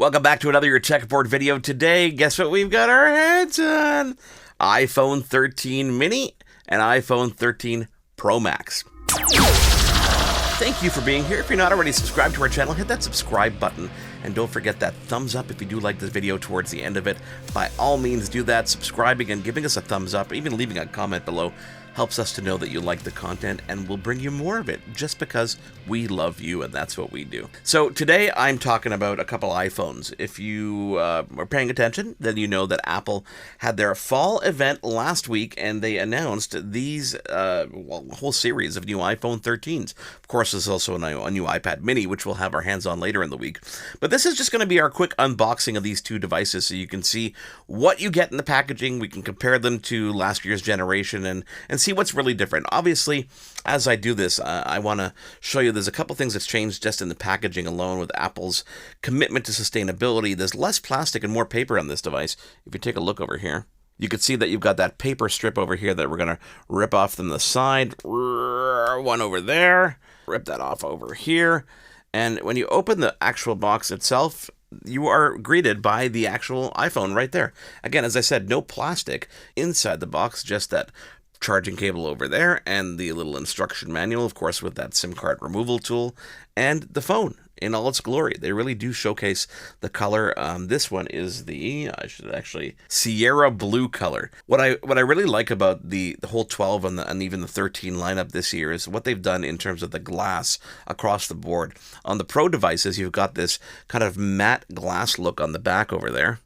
Welcome back to another Your Tech Report video. Today, guess what we've got our hands on? iPhone 13 mini and iPhone 13 Pro Max. Thank you for being here. If you're not already subscribed to our channel, hit that subscribe button. And don't forget that thumbs up if you do like this video towards the end of it. By all means, do that. Subscribing and giving us a thumbs up, even leaving a comment below, helps us to know that you like the content, and we'll bring you more of it just because we love you, and that's what we do. So today I'm talking about a couple iPhones. If you are paying attention, then you know that Apple had their fall event last week, and they announced these a whole series of new iPhone 13s. Of course, there's also a new iPad mini, which we'll have our hands on later in the week. But this is just going to be our quick unboxing of these two devices so you can see what you get in the packaging. We can compare them to last year's generation and see what's really different. Obviously, as I do this, I want to show you there's a couple things that's changed just in the packaging alone with Apple's commitment to sustainability. There's less plastic and more paper on this device. If you take a look over here, you can see that you've got that paper strip over here that we're going to rip off from the side. One over there. Rip that off over here. And when you open the actual box itself, you are greeted by the actual iPhone right there. Again, as I said, no plastic inside the box, just that charging cable over there and the little instruction manual, of course, with that SIM card removal tool and the phone in all its glory. They really do showcase the color. This one is the, Sierra blue color. What I really like about the whole 12 and even the 13 lineup this year is what they've done in terms of the glass across the board. On the Pro devices, you've got this kind of matte glass look on the back over there.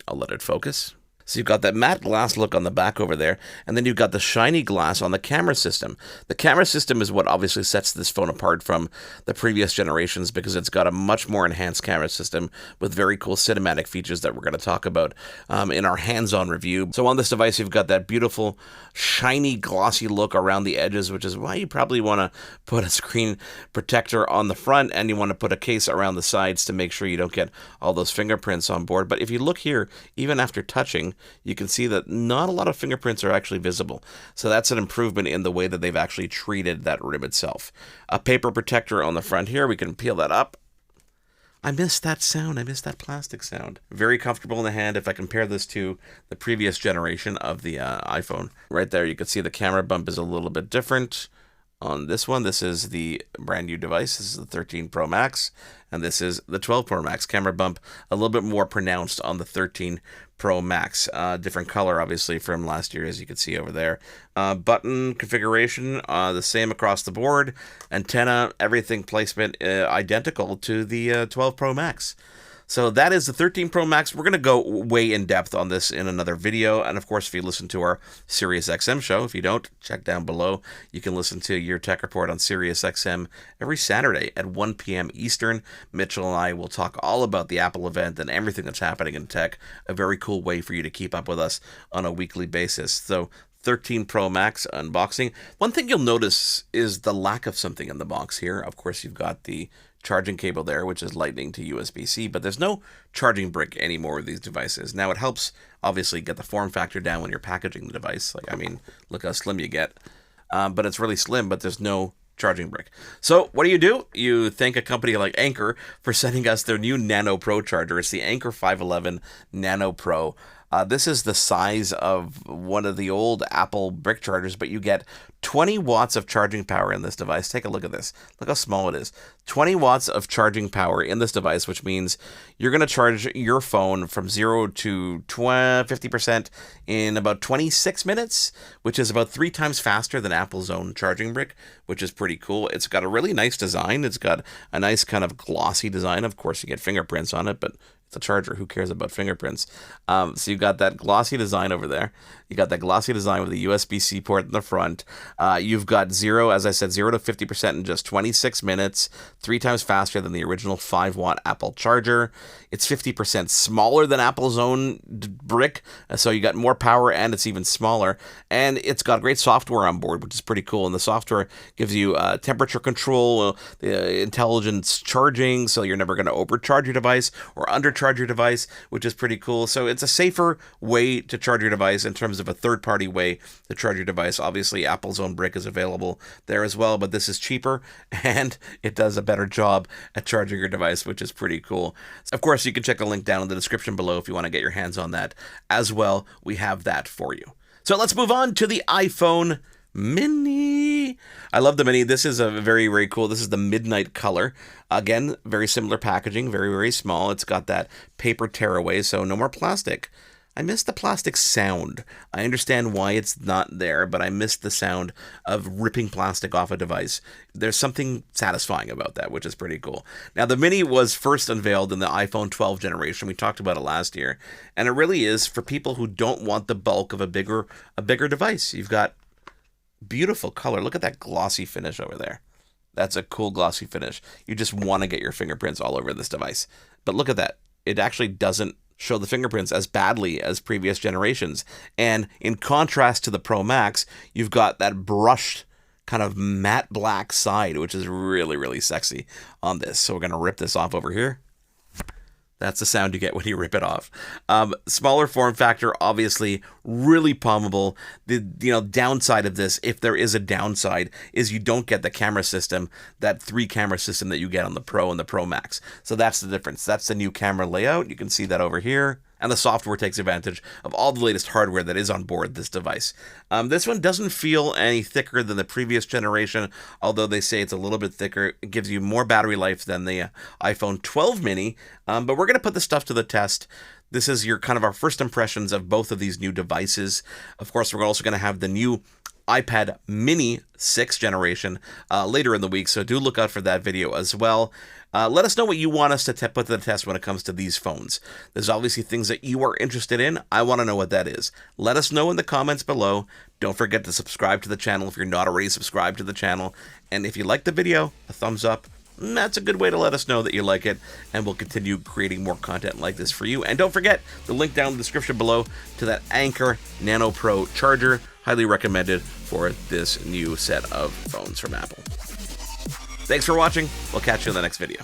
I'll let it focus. So you've got that matte glass look on the back over there, and then you've got the shiny glass on the camera system. The camera system is what obviously sets this phone apart from the previous generations because it's got a much more enhanced camera system with very cool cinematic features that we're going to talk about in our hands-on review. So on this device, you've got that beautiful, shiny, glossy look around the edges, which is why you probably want to put a screen protector on the front, and you want to put a case around the sides to make sure you don't get all those fingerprints on board. But if you look here, even after touching, you can see that not a lot of fingerprints are actually visible. So that's an improvement in the way that they've actually treated that rim itself. A paper protector on the front here. We can peel that up. I missed that sound. I missed that plastic sound. Very comfortable in the hand. If I compare this to the previous generation of the iPhone, right there you can see the camera bump is a little bit different. On this one, this is the brand new device. This is the 13 Pro Max, and this is the 12 Pro Max. Camera bump a little bit more pronounced on the 13 Pro Max. Different color, obviously, from last year, as you can see over there. Button configuration, the same across the board. Antenna, everything placement identical to the 12 Pro Max. So that is the 13 Pro Max. We're going to go way in depth on this in another video. And of course, if you listen to our SiriusXM show, if you don't, check down below. You can listen to Your Tech Report on SiriusXM every Saturday at 1 p.m. Eastern. Mitchell and I will talk all about the Apple event and everything that's happening in tech. A very cool way for you to keep up with us on a weekly basis. So 13 Pro Max unboxing. One thing you'll notice is the lack of something in the box here. Of course, you've got the charging cable there, which is Lightning to USB-C, but there's no charging brick anymore with these devices. Now, it helps, obviously, get the form factor down when you're packaging the device. Like, I mean, look how slim you get. But it's really slim, but there's no charging brick. So what do? You thank a company like Anker for sending us their new Nano Pro charger. It's the Anker 511 Nano Pro. This is the size of one of the old Apple brick chargers, but you get 20 watts of charging power in this device. Take a look at this. Look how small it is. 20 watts of charging power in this device, which means you're going to charge your phone from 0 to 50% in about 26 minutes, which is about 3 times faster than Apple's own charging brick, which is pretty cool. It's got a really nice design. It's got a nice kind of glossy design. Of course, you get fingerprints on it, but it's a charger. Who cares about fingerprints? So you've got that glossy design over there. You got that glossy design with the USB-C port in the front. You've got 0 to 50% in just 26 minutes, 3 times faster than the original 5-watt Apple charger. It's 50% smaller than Apple's own brick, so you got more power and it's even smaller. And it's got great software on board, which is pretty cool. And the software gives you temperature control, intelligence charging, so you're never going to overcharge your device or undercharge your device, which is pretty cool. So it's a safer way to charge your device in terms of a third-party way to charge your device. Obviously, Apple's own brick is available there as well, but this is cheaper and it does a better better job at charging your device, which is pretty cool. Of course, you can check the link down in the description below if you want to get your hands on that as well. We have that for you. So let's move on to the iPhone Mini. I love the Mini. This is a very, very cool. This is the midnight color. Again, very similar packaging, very, very small. It's got that paper tearaway, so no more plastic. I miss the plastic sound. I understand why it's not there, but I miss the sound of ripping plastic off a device. There's something satisfying about that, which is pretty cool. Now, the Mini was first unveiled in the iPhone 12 generation. We talked about it last year, and it really is for people who don't want the bulk of a bigger device. You've got beautiful color. Look at that glossy finish over there. That's a cool glossy finish. You just want to get your fingerprints all over this device. But look at that. It actually doesn't show the fingerprints as badly as previous generations. And in contrast to the Pro Max, you've got that brushed kind of matte black side, which is really, really sexy on this. So we're going to rip this off over here. That's the sound you get when you rip it off. Smaller form factor, obviously, really palmable. The downside of this, if there is a downside, is you don't get the camera system, that 3-camera system that you get on the Pro and the Pro Max. So that's the difference. That's the new camera layout. You can see that over here. And the software takes advantage of all the latest hardware that is on board this device. This one doesn't feel any thicker than the previous generation, although they say it's a little bit thicker. It gives you more battery life than the iPhone 12 mini, but we're going to put this stuff to the test. This is our first impressions of both of these new devices. Of course, we're also going to have the new iPad Mini 6th generation later in the week, so do look out for that video as well. Let us know what you want us to put to the test when it comes to these phones. There's obviously things that you are interested in. I want to know what that is. Let us know in the comments below. Don't forget to subscribe to the channel if you're not already subscribed to the channel. And if you like the video, a thumbs up. That's a good way to let us know that you like it, and we'll continue creating more content like this for you. And don't forget the link down in the description below to that Anker Nano Pro charger. Highly recommended for this new set of phones from Apple. Thanks for watching. We'll catch you in the next video.